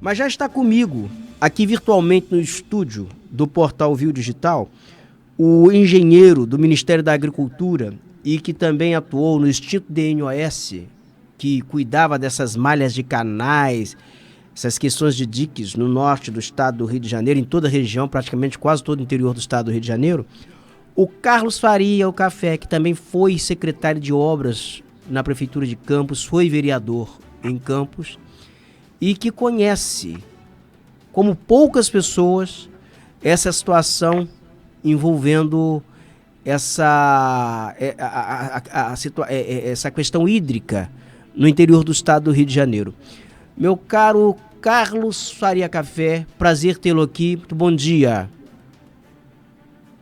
Mas já está comigo, aqui virtualmente no estúdio do Portal Viu Digital, o engenheiro do Ministério da Agricultura e que também atuou no extinto DNOS, que cuidava dessas malhas de canais, essas questões de diques no norte do estado do Rio de Janeiro, em toda a região, praticamente quase todo o interior do estado do Rio de Janeiro, o Carlos Faria, o Café, que também foi secretário de obras na Prefeitura de Campos, foi vereador em Campos, e que conhece, como poucas pessoas, essa situação envolvendo essa questão hídrica no interior do estado do Rio de Janeiro. Meu caro Carlos Faria Café, prazer tê-lo aqui. Muito bom dia.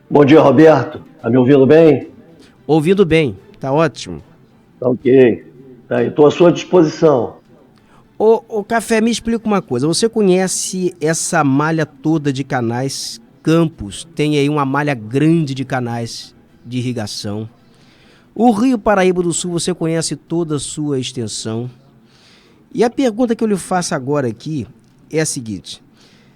Bom dia, Roberto. Tá me ouvindo bem? Ouvindo bem, tá ótimo. Tá ok. Tá, estou à sua disposição. Ô Café, me explica uma coisa. Você conhece essa malha toda de canais? Campos tem aí uma malha grande de canais de irrigação. O Rio Paraíba do Sul, você conhece toda a sua extensão. E a pergunta que eu lhe faço agora aqui é a seguinte: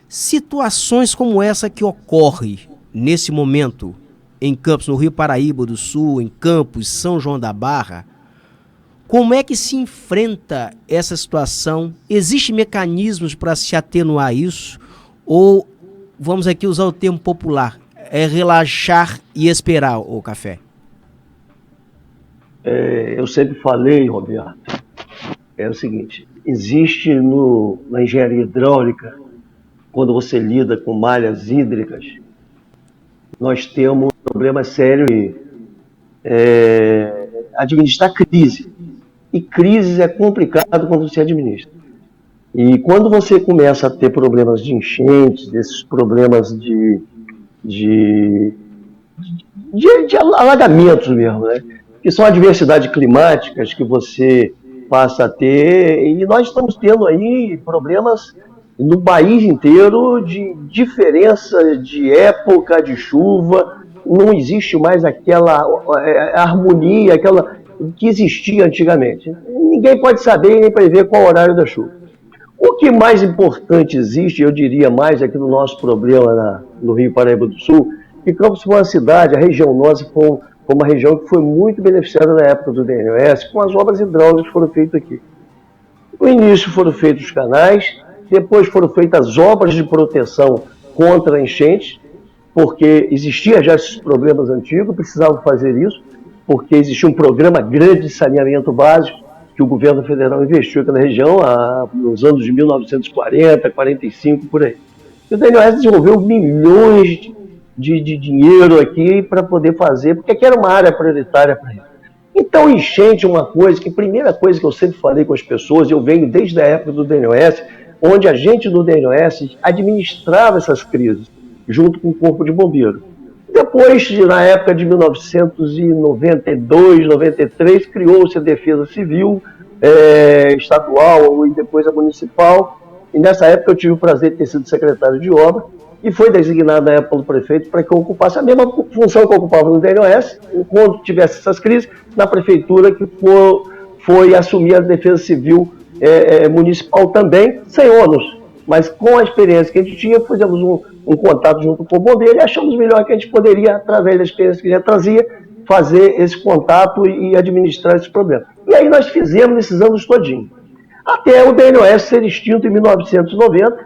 situações como essa que ocorre nesse momento em Campos, no Rio Paraíba do Sul, em Campos, São João da Barra, como é que se enfrenta essa situação? Existem mecanismos para se atenuar isso? Ou, vamos aqui usar o termo popular, é relaxar e esperar, o Café? Eu sempre falei, Roberto, é o seguinte: existe na engenharia hidráulica, quando você lida com malhas hídricas, nós temos um problema sério e administrar crise. E crise é complicado quando se administra. E quando você começa a ter problemas de enchentes, desses problemas de alagamentos mesmo, né? Que são adversidades climáticas que você passa a ter, e nós estamos tendo aí problemas no país inteiro de diferença de época de chuva. Não existe mais aquela harmonia, aquela que existia antigamente. Ninguém pode saber nem prever qual é o horário da chuva. O que mais importante existe, eu diria mais aqui no nosso problema no Rio Paraíba do Sul, que Campos foi uma cidade, a região nossa foi uma região que foi muito beneficiada na época do DNOS, com as obras hidráulicas que foram feitas aqui. No início foram feitos os canais, depois foram feitas as obras de proteção contra enchentes, porque existia já esses problemas antigos, precisavam fazer isso, porque existia um programa grande de saneamento básico que o governo federal investiu aqui na região nos anos de 1940, 45, por aí. E o DNOS desenvolveu milhões de dinheiro aqui para poder fazer, porque aqui era uma área prioritária para isso. Então, enchente é uma coisa que, primeira coisa que eu sempre falei com as pessoas, eu venho desde a época do DNOS, onde a gente do DNOS administrava essas crises, junto com o Corpo de Bombeiro. Depois, na época de 1992, 93, criou-se a Defesa Civil estadual e depois a municipal. E nessa época eu tive o prazer de ter sido secretário de obra e foi designado na época pelo prefeito para que eu ocupasse a mesma função que eu ocupava no DNOS, quando tivesse essas crises, na prefeitura, que foi assumir a Defesa Civil municipal também, sem ônus. Mas com a experiência que a gente tinha, fizemos um contato junto com o bombeiro e achamos melhor que a gente poderia, através da experiência que já trazia, fazer esse contato e administrar esse problema. E aí nós fizemos esses anos todinhos. Até o DNOS ser extinto em 1990,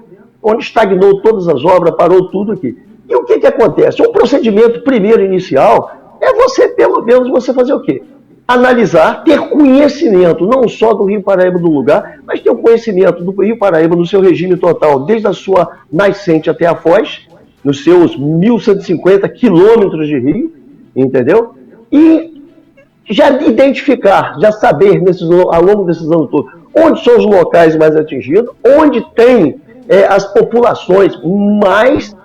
onde estagnou todas as obras, parou tudo aqui. E o que acontece? O procedimento primeiro inicial é você, pelo menos, você fazer o quê? Analisar, ter conhecimento não só do Rio Paraíba do lugar, mas ter o conhecimento do Rio Paraíba no seu regime total, desde a sua nascente até a foz, nos seus 1.150 quilômetros de rio, entendeu? E já identificar, já saber ao longo desses anos todos, onde são os locais mais atingidos, onde tem as populações mais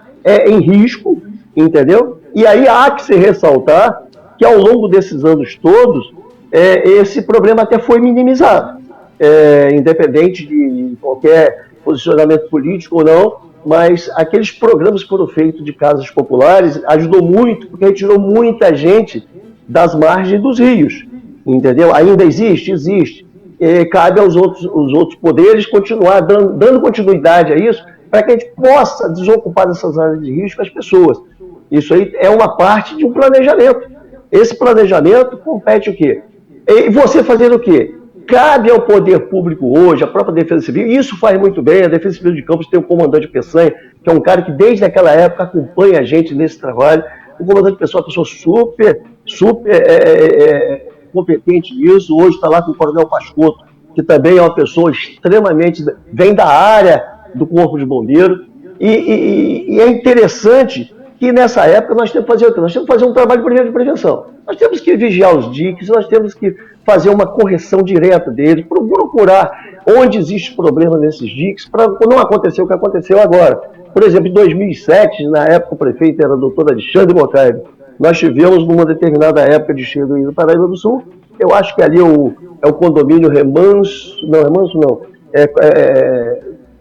em risco, entendeu? E aí há que se ressaltar que ao longo desses anos todos, esse problema até foi minimizado, independente de qualquer posicionamento político ou não, mas aqueles programas que foram feitos de casas populares ajudou muito, porque retirou muita gente das margens dos rios, entendeu? Ainda existe? Existe. cabe aos outros poderes continuar dando continuidade a isso, para que a gente possa desocupar dessas áreas de risco as pessoas. Isso aí é uma parte de um planejamento. Esse planejamento compete o quê? E você fazer o quê? Cabe ao poder público hoje, a própria Defesa Civil, e isso faz muito bem. A Defesa Civil de Campos tem o comandante Peçanha, que é um cara que desde aquela época acompanha a gente nesse trabalho. O comandante Peçanha é uma pessoa super competente nisso. Hoje está lá com o Coronel Pascotto, que também é uma pessoa extremamente... vem da área do Corpo de Bombeiros. E é interessante que nessa época nós temos que fazer o quê? Nós temos que fazer um trabalho de prevenção. Nós temos que vigiar os diques, nós temos que fazer uma correção direta deles, procurar onde existe problema nesses diques, para não acontecer o que aconteceu agora. Por exemplo, em 2007, na época o prefeito era o doutor Alexandre Mocaibe, nós tivemos numa determinada época de cheio do Paraíba do Sul, eu acho que ali é o condomínio Remanso não,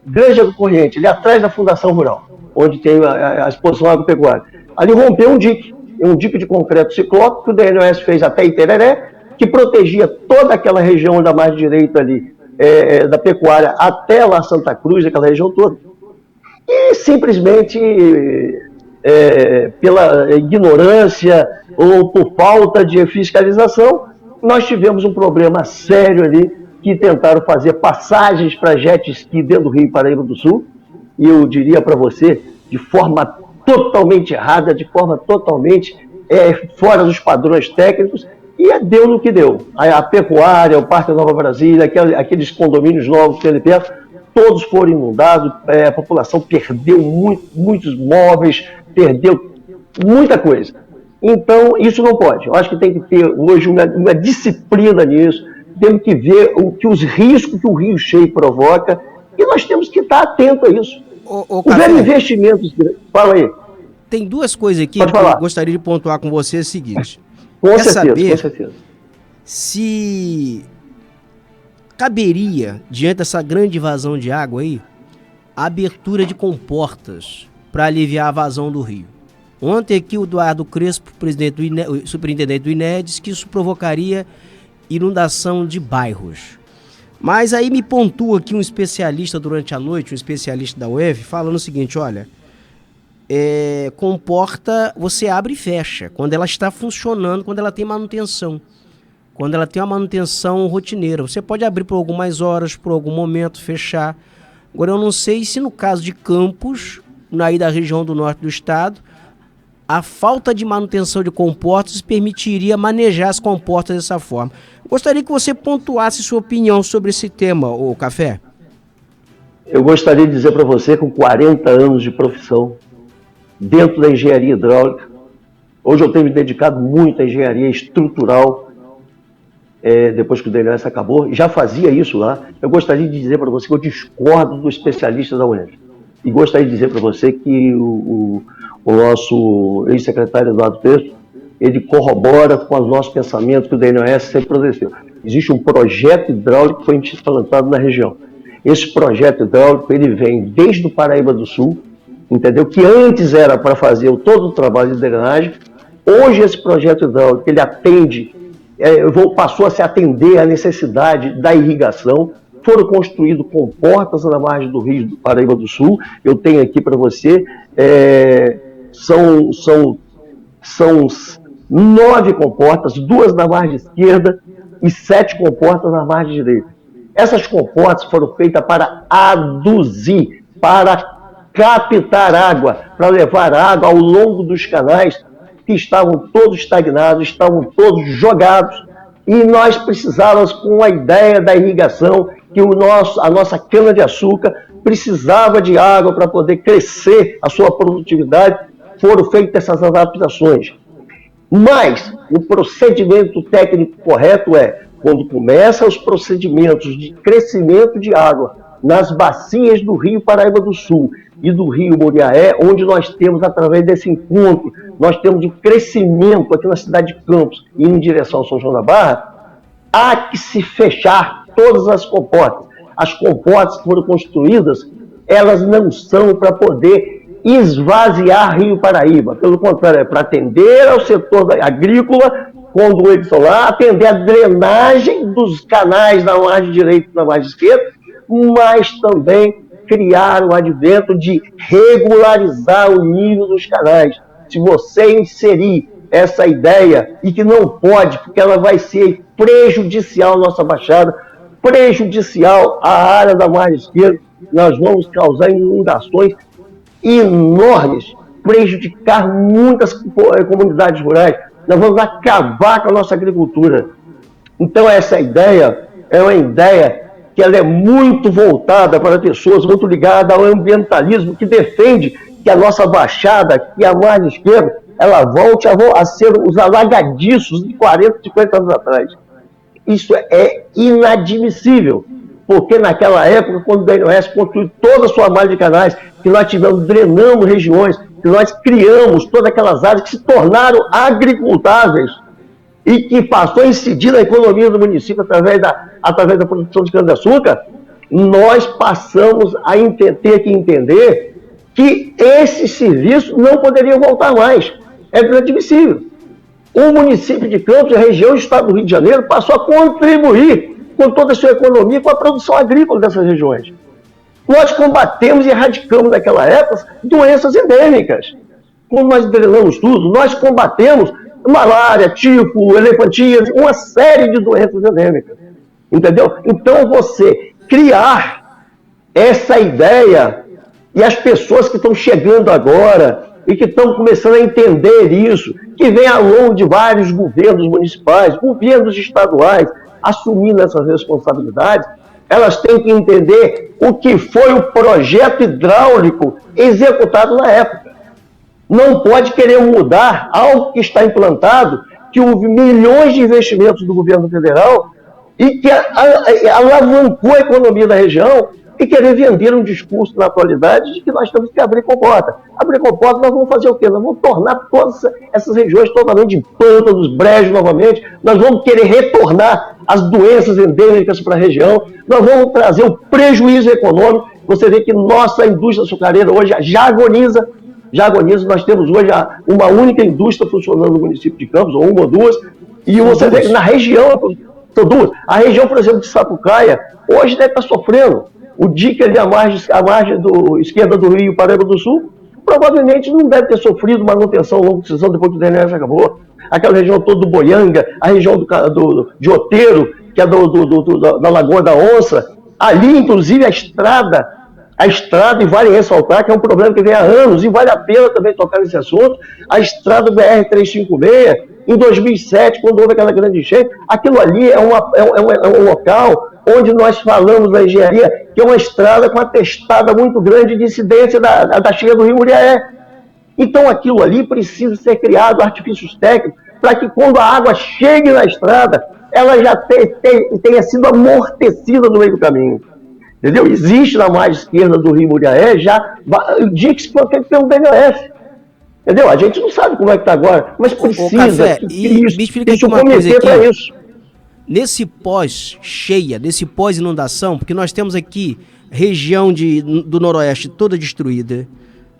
Grande Água Corrente, ali atrás da Fundação Rural, onde tem a exposição agropecuária. Ali rompeu um dique de concreto ciclópico que o DNOS fez até Itereré, que protegia toda aquela região da margem direita ali, da pecuária até lá Santa Cruz, aquela região toda. E simplesmente, pela ignorância ou por falta de fiscalização, nós tivemos um problema sério ali, que tentaram fazer passagens para jet ski dentro do Rio Paraíba do Sul, e eu diria para você, de forma totalmente errada, de forma totalmente fora dos padrões técnicos, e deu no que deu. A pecuária, o Parque Nova Brasília, aqueles condomínios novos que tem ali perto, todos foram inundados, a população perdeu muitos móveis, perdeu muita coisa. Então, isso não pode. Eu acho que tem que ter hoje uma disciplina nisso, temos que ver os riscos que o rio cheio provoca, e nós temos que estar atentos a isso. Houver investimentos... Fala aí. Tem duas coisas aqui que eu gostaria de pontuar com você, é o seguinte. Com certeza. Se caberia, diante dessa grande vazão de água aí, a abertura de comportas para aliviar a vazão do rio. Ontem aqui o Eduardo Crespo, o superintendente do INEA, disse que isso provocaria inundação de bairros. Mas aí me pontua aqui um especialista durante a noite, um especialista da UEV, falando o seguinte, olha, comporta, você abre e fecha, quando ela está funcionando, quando ela tem manutenção. Quando ela tem uma manutenção rotineira. Você pode abrir por algumas horas, por algum momento, fechar. Agora, eu não sei se no caso de Campos, aí da região do norte do estado, a falta de manutenção de comportas permitiria manejar as comportas dessa forma. Gostaria que você pontuasse sua opinião sobre esse tema, ô Café. Eu gostaria de dizer para você, com 40 anos de profissão, dentro da engenharia hidráulica, hoje eu tenho me dedicado muito à engenharia estrutural, depois que o DNS acabou, já fazia isso lá. Eu gostaria de dizer para você que eu discordo do especialista da UENF. E gostaria de dizer para você que o nosso ex-secretário Eduardo Crespo, ele corrobora com o nosso pensamento que o DNOS sempre produziu. Existe um projeto hidráulico que foi implantado na região. Esse projeto hidráulico, ele vem desde o Paraíba do Sul, entendeu? Que antes era para fazer todo o trabalho de drenagem. Hoje esse projeto hidráulico, ele atende, passou a se atender à necessidade da irrigação. Foram construídos comportas na margem do Rio do Paraíba do Sul. Eu tenho aqui para você, são 9 comportas, 2 na margem esquerda e 7 comportas na margem direita. Essas comportas foram feitas para aduzir, para captar água, para levar água ao longo dos canais que estavam todos estagnados, estavam todos jogados, e nós precisávamos, com a ideia da irrigação, que a nossa cana-de-açúcar precisava de água para poder crescer a sua produtividade, foram feitas essas adaptações. Mas o procedimento técnico correto quando começam os procedimentos de crescimento de água nas bacias do Rio Paraíba do Sul e do Rio Muriaé, onde nós temos, através desse encontro, nós temos um crescimento aqui na cidade de Campos, indo em direção ao São João da Barra, há que se fechar todas as comportas. As comportas que foram construídas, elas não são para poder esvaziar Rio Paraíba. Pelo contrário, é para atender ao setor agrícola conduídos lá, atender a drenagem dos canais da margem direita e da margem esquerda, mas também criar o advento de regularizar o nível dos canais. Se você inserir essa ideia, e que não pode, porque ela vai ser prejudicial à nossa baixada, prejudicial à área da margem esquerda, nós vamos causar inundações enormes, prejudicar muitas comunidades rurais, nós vamos acabar com a nossa agricultura. Então essa ideia é uma ideia que ela é muito voltada para pessoas muito ligadas ao ambientalismo, que defende que a nossa baixada, que a margem esquerda, ela volte a ser os alagadiços de 40, 50 anos atrás. Isso é inadmissível, porque naquela época, quando o DNOS construiu toda a sua malha de canais, que nós drenamos regiões, que nós criamos todas aquelas áreas que se tornaram agricultáveis e que passou a incidir na economia do município através da produção de cana-de-açúcar, nós passamos a ter que entender que esse serviço não poderia voltar mais. É inadmissível. O município de Campos, a região do estado do Rio de Janeiro, passou a contribuir com toda a sua economia com a produção agrícola dessas regiões. Nós combatemos e erradicamos naquela época doenças endêmicas. Quando nós drenamos tudo, nós combatemos malária, tifo, elefantíase, uma série de doenças endêmicas. Entendeu? Então você criar essa ideia, e as pessoas que estão chegando agora e que estão começando a entender isso, que vem ao longo de vários governos municipais, governos estaduais, assumindo essas responsabilidades, elas têm que entender o que foi o projeto hidráulico executado na época. Não pode querer mudar algo que está implantado, que houve milhões de investimentos do governo federal e que alavancou a economia da região, e querer vender um discurso na atualidade de que nós temos que abrir comporta. Abrir comporta, nós vamos fazer o quê? Nós vamos tornar todas essas regiões totalmente de pântanos, brejos novamente, nós vamos querer retornar as doenças endêmicas para a região, nós vamos trazer o prejuízo econômico. Você vê que nossa indústria açucareira hoje já agoniza, nós temos hoje uma única indústria funcionando no município de Campos, ou uma ou duas, e você vê que na região, são duas, a região, por exemplo, de Sapucaia, hoje deve estar sofrendo. O dique ali, a margem esquerda do Rio, Paraíba do Sul, provavelmente não deve ter sofrido manutenção ao longo de decisão depois que o DNS acabou. Aquela região toda do Boianga, a região de Oteiro, que é da Lagoa da Onça, ali, inclusive, a estrada, e vale ressaltar que é um problema que vem há anos, e vale a pena também tocar nesse assunto, a estrada BR-356, em 2007, quando houve aquela grande enchente, aquilo ali é um local onde nós falamos da engenharia, que é uma estrada com uma testada muito grande de incidência da cheia do Rio Muriaé. Então aquilo ali precisa ser criado artifícios técnicos para que quando a água chegue na estrada, ela já tenha sido amortecida no meio do caminho. Entendeu? Existe na margem esquerda do Rio Muriaé já diques que é um DNF. Entendeu? A gente não sabe como é que está agora, mas precisa me explica aqui uma coisa aqui, isso. Nesse pós-cheia, nesse pós-inundação, porque nós temos aqui região do Noroeste toda destruída,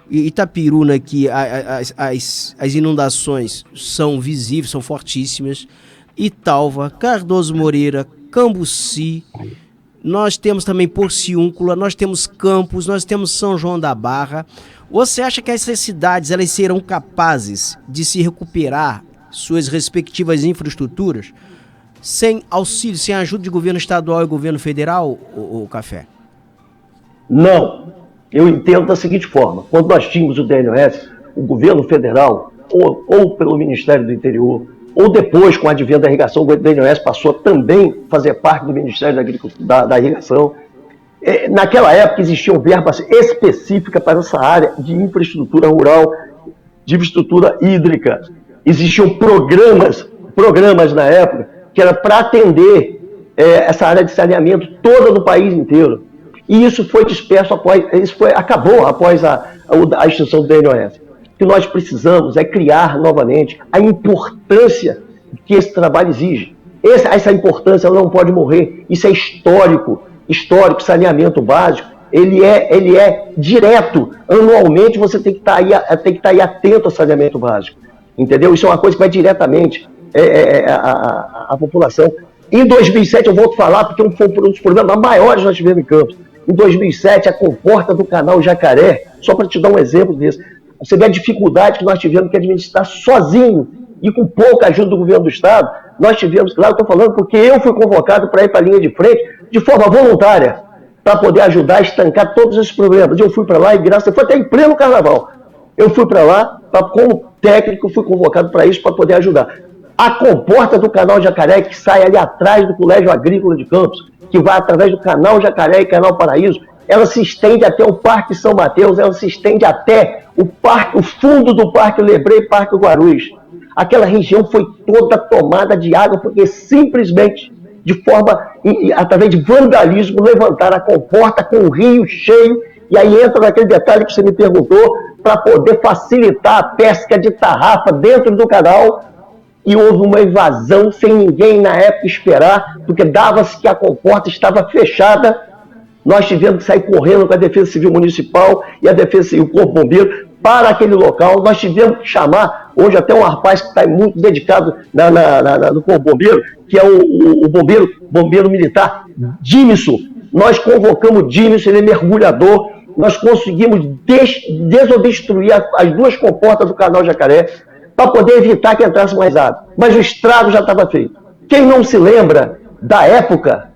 Itapiruna aqui, as inundações são visíveis, são fortíssimas, Italva, Cardoso Moreira, Cambuci, nós temos também Porciúncula, nós temos Campos, nós temos São João da Barra. Você acha que essas cidades elas serão capazes de se recuperar suas respectivas infraestruturas sem auxílio, sem ajuda de governo estadual e governo federal, o Café? Não. Eu entendo da seguinte forma. Quando nós tínhamos o DNOS, o governo federal, ou pelo Ministério do Interior, ou depois, com o advento da irrigação, o DNOS passou a também fazer parte do Ministério da Irrigação. Naquela época existiam verbas específicas para essa área de infraestrutura rural, de infraestrutura hídrica. Existiam programas na época que era para atender essa área de saneamento toda no país inteiro. E isso foi disperso acabou após a extinção do DNOS. O que nós precisamos é criar novamente a importância que esse trabalho exige. Essa importância não pode morrer. Isso é histórico, saneamento básico. Ele é direto. Anualmente você tem que estar aí atento ao saneamento básico. Entendeu? Isso é uma coisa que vai diretamente. a população. Em 2007, eu volto a falar, porque foi um dos problemas maiores que nós tivemos em Campos. Em 2007, a comporta do canal Jacaré, só para te dar um exemplo disso, você vê a dificuldade que nós tivemos que administrar sozinho e com pouca ajuda do governo do Estado. Nós tivemos, claro, estou falando porque eu fui convocado para ir para a linha de frente de forma voluntária, para poder ajudar a estancar todos esses problemas. Eu fui para lá e graças a Deus, foi até em pleno carnaval. Eu fui para lá, como técnico, fui convocado para isso, para poder ajudar. A comporta do canal Jacaré, que sai ali atrás do Colégio Agrícola de Campos, que vai através do canal Jacaré e canal Paraíso, ela se estende até o Parque São Mateus, ela se estende até o fundo do Parque Lebré e Parque Guarulhos. Aquela região foi toda tomada de água, porque simplesmente, através de vandalismo, levantaram a comporta com o rio cheio, e aí entra naquele detalhe que você me perguntou, para poder facilitar a pesca de tarrafa dentro do canal, e houve uma invasão sem ninguém na época esperar, porque dava-se que a comporta estava fechada. Nós tivemos que sair correndo com a Defesa Civil Municipal e a Defesa Civil, o Corpo Bombeiro, para aquele local. Nós tivemos que chamar, hoje até um rapaz que está muito dedicado no Corpo Bombeiro, que é o bombeiro militar, Dimison. Nós convocamos Dimison, ele é mergulhador. Nós conseguimos desobstruir as duas comportas do canal Jacaré para poder evitar que entrasse mais água. Mas o estrago já estava feito. Quem não se lembra da época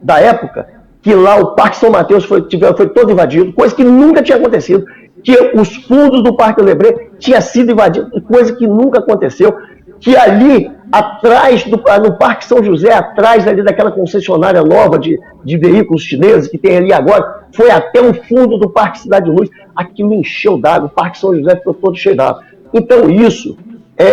que lá o Parque São Mateus foi todo invadido, coisa que nunca tinha acontecido, que os fundos do Parque Lebré tinham sido invadidos, coisa que nunca aconteceu, que ali atrás, no Parque São José, atrás ali daquela concessionária nova de veículos chineses que tem ali agora, foi até o fundo do Parque Cidade de Luz, aquilo encheu d'água, o Parque São José ficou todo cheio d'água. Então isso,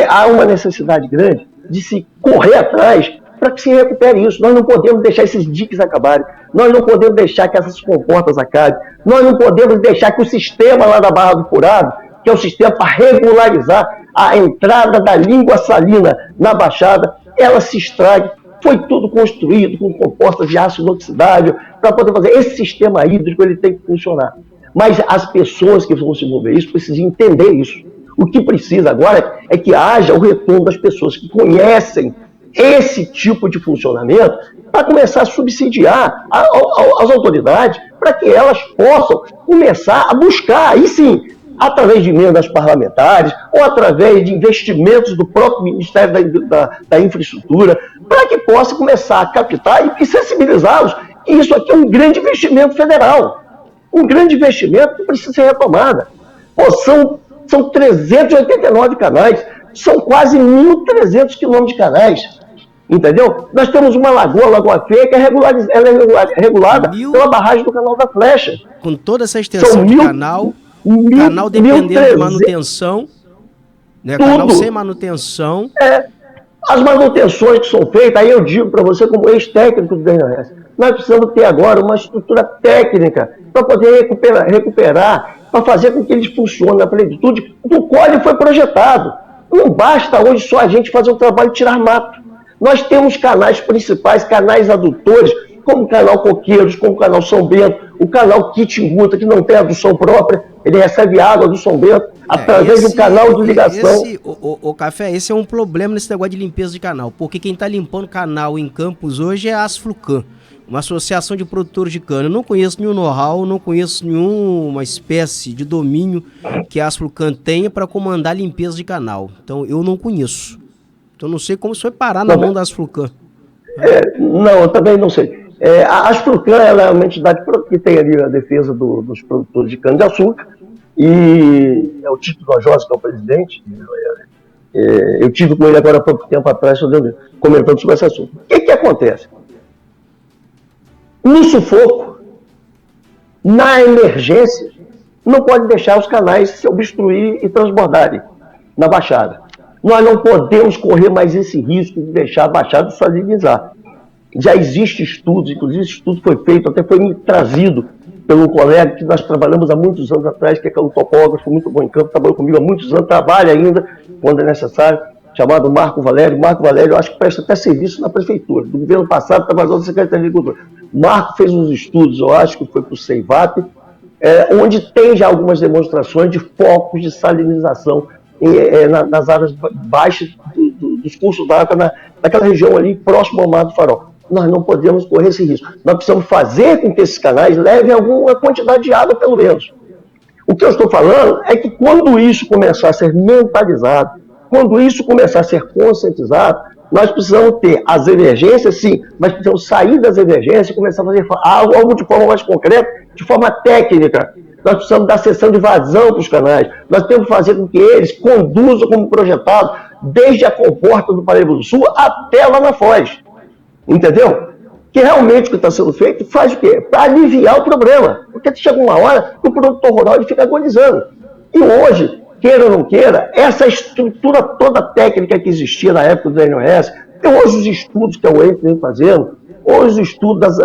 há uma necessidade grande de se correr atrás para que se recupere isso. Nós não podemos deixar esses diques acabarem, nós não podemos deixar que essas comportas acabem, nós não podemos deixar que o sistema lá da Barra do Furado, que é o sistema para regularizar a entrada da língua salina na Baixada, ela se estrague. Foi tudo construído com compostas de ácido inoxidável para poder fazer. Esse sistema hídrico ele tem que funcionar. Mas as pessoas que vão se envolver isso precisam entender isso. O que precisa agora é que haja o retorno das pessoas que conhecem esse tipo de funcionamento para começar a subsidiar as autoridades para que elas possam começar a buscar, aí sim, através de emendas parlamentares ou através de investimentos do próprio Ministério da Infraestrutura, para que possa começar a captar e sensibilizá-los. E isso aqui é um grande investimento federal, um grande investimento que precisa ser retomado. São 389 canais, são quase 1.300 quilômetros de canais, entendeu? Nós temos uma Lagoa Feia, que ela é regulada pela barragem do Canal da Flecha. Com toda essa extensão de canal dependendo de manutenção, né? Canal sem manutenção. As manutenções que são feitas, aí eu digo para você, como ex-técnico do DNRS, nós precisamos ter agora uma estrutura técnica para poder recuperar, para fazer com que eles funcionem na plenitude do qual ele foi projetado. Não basta hoje só a gente fazer o trabalho de tirar mato. Nós temos canais principais, canais adutores, como o canal Coqueiros, como o canal São Bento, o canal Quitinguta, que não tem adução própria, ele recebe água do São Bento, através do canal de ligação. O Café, esse é um problema nesse negócio de limpeza de canal, porque quem está limpando canal em Campos hoje é a Asflucan, uma associação de produtores de cana. Eu não conheço nenhum know-how, não conheço nenhuma espécie de domínio que a Asflucan tenha para comandar a limpeza de canal. Então, eu não conheço. Então, não sei como isso foi parar na mão da Asflucan. Não, eu também não sei. A Asflucan ela é uma entidade que tem ali a defesa dos produtores de cana-de-açúcar, e é o Tito Nojosa, que é o presidente. Eu tive com ele agora há pouco tempo atrás, comentando sobre esse assunto. O que acontece? No sufoco, na emergência, não pode deixar os canais se obstruir e transbordarem na Baixada. Nós não podemos correr mais esse risco de deixar a Baixada salinizar. Já existem estudos, inclusive esse estudo foi feito, até foi me trazido pelo colega que nós trabalhamos há muitos anos atrás, que é um topógrafo muito bom em campo, trabalhou comigo há muitos anos, trabalha ainda, quando é necessário, chamado Marco Valério. Marco Valério, eu acho que presta até serviço na prefeitura. Do governo passado, trabalhou na Secretaria de Agricultura. Marco fez uns estudos, eu acho que foi para o CEIVAP, onde tem já algumas demonstrações de focos de salinização nas áreas baixas dos cursos d'água naquela região ali, próximo ao Mar do Farol. Nós não podemos correr esse risco. Nós precisamos fazer com que esses canais levem alguma quantidade de água, pelo menos. O que eu estou falando é que quando isso começar a ser mentalizado, quando isso começar a ser conscientizado, nós precisamos ter as emergências, sim, mas precisamos sair das emergências e começar a fazer algo de forma mais concreta, de forma técnica. Nós precisamos dar sessão de vazão para os canais. Nós temos que fazer com que eles conduzam como projetado, desde a comporta do Paraíba do Sul até lá na Foz. Entendeu? Que realmente o que está sendo feito faz o quê? Para aliviar o problema. Porque chega uma hora que o produtor rural ele fica agonizando. E hoje, queira ou não queira, essa estrutura toda técnica que existia na época do NOS, hoje os estudos que a UEM vem fazendo, hoje os estudos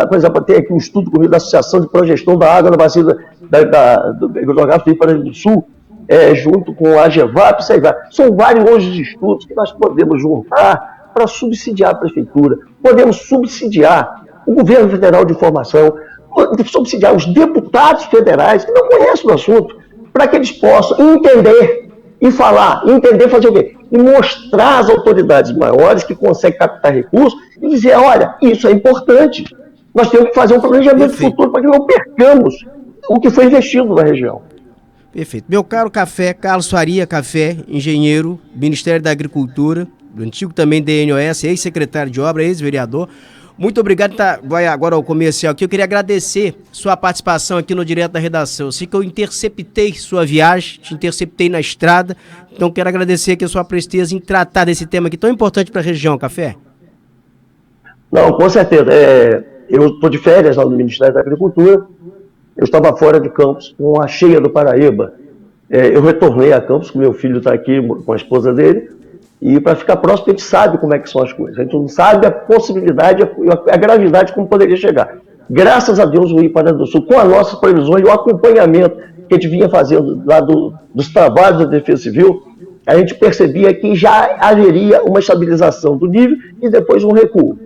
por exemplo, tem aqui um estudo comigo da Associação de Progestão da Água na Bacia do Hidrográfico do Paraíba do Sul, junto com a AGEVAP, isso aí vai. São vários hoje os estudos que nós podemos juntar para subsidiar a prefeitura, podemos subsidiar o governo federal de informação, subsidiar os deputados federais que não conhecem o assunto, para que eles possam entender e falar, entender, fazer o quê? E mostrar às autoridades maiores que conseguem captar recursos e dizer, olha, isso é importante. Nós temos que fazer um planejamento futuro para que não percamos o que foi investido na região. Perfeito. Meu caro Café, Carlos Faria Café, engenheiro, Ministério da Agricultura, antigo também DNOS, ex-secretário de obra, ex-vereador. Muito obrigado. Vai agora ao comercial aqui. Eu queria agradecer sua participação aqui no Direto da Redação. Eu sei que eu interceptei sua viagem, te interceptei na estrada, então quero agradecer aqui a sua presteza em tratar desse tema aqui tão importante para a região, Café. Não, com certeza. Eu estou de férias lá no Ministério da Agricultura, eu estava fora de Campos, com a cheia do Paraíba. Eu retornei a Campos, que meu filho está aqui com a esposa dele, e para ficar próximo, a gente sabe como é que são as coisas. A gente não sabe a possibilidade, a gravidade como poderia chegar. Graças a Deus, o Rio Paraíba do Sul, com as nossas previsões e o acompanhamento que a gente vinha fazendo lá dos trabalhos da Defesa Civil, a gente percebia que já haveria uma estabilização do nível e depois um recuo.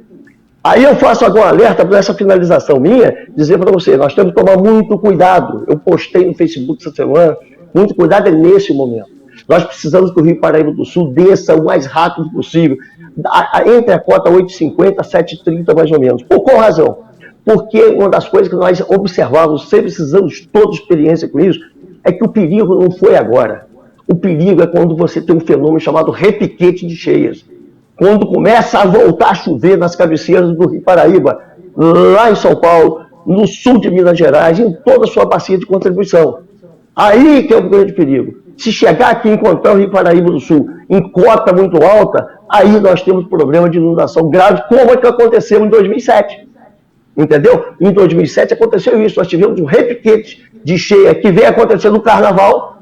Aí eu faço agora um alerta para essa finalização minha, dizer para você, nós temos que tomar muito cuidado. Eu postei no Facebook essa semana, muito cuidado nesse momento. Nós precisamos que o Rio Paraíba do Sul desça o mais rápido possível, entre a cota 8,50 a 7,30 mais ou menos. Por qual razão? Porque uma das coisas que nós observávamos, sempre precisamos toda experiência com isso, é que o perigo não foi agora. O perigo é quando você tem um fenômeno chamado repiquete de cheias. Quando começa a voltar a chover nas cabeceiras do Rio Paraíba, lá em São Paulo, no sul de Minas Gerais, em toda a sua bacia de contribuição. Aí que é o grande perigo. Se chegar aqui e encontrar o Rio Paraíba do Sul em cota muito alta, aí nós temos problema de inundação grave, como é que aconteceu em 2007. Entendeu? Em 2007 aconteceu isso, nós tivemos um repiquete de cheia que veio acontecendo no Carnaval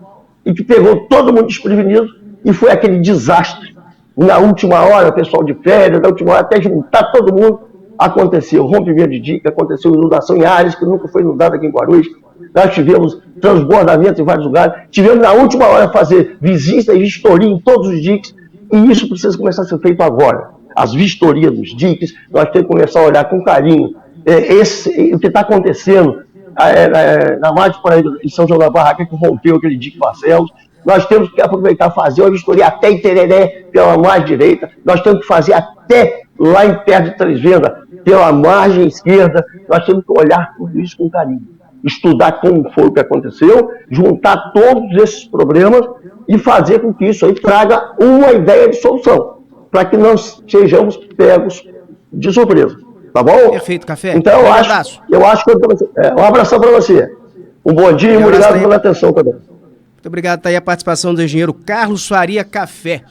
e que pegou todo mundo desprevenido e foi aquele desastre. Na última hora, o pessoal de férias, na última hora, até juntar todo mundo, aconteceu rompimento de dica, aconteceu inundação em áreas que nunca foi inundada aqui em Guarulhos. Nós tivemos transbordamento em vários lugares, tivemos na última hora fazer visita e vistoria em todos os diques, e isso precisa começar a ser feito agora. As vistorias dos diques, nós temos que começar a olhar com carinho o que está acontecendo na margem de São João da Barraca, que rompeu aquele dique Barcelos. Nós temos que aproveitar e fazer uma vistoria até em Tereré, pela margem direita, nós temos que fazer até lá em perto de Três Vendas, pela margem esquerda, nós temos que olhar tudo isso com carinho. Estudar como foi o que aconteceu, juntar todos esses problemas e fazer com que isso aí traga uma ideia de solução, para que não sejamos pegos de surpresa. Tá bom? Perfeito, Café. Então, eu acho que um abração para você. Um bom dia e obrigado pela atenção também. Muito obrigado. Tá aí a participação do engenheiro Carlos Faria Café.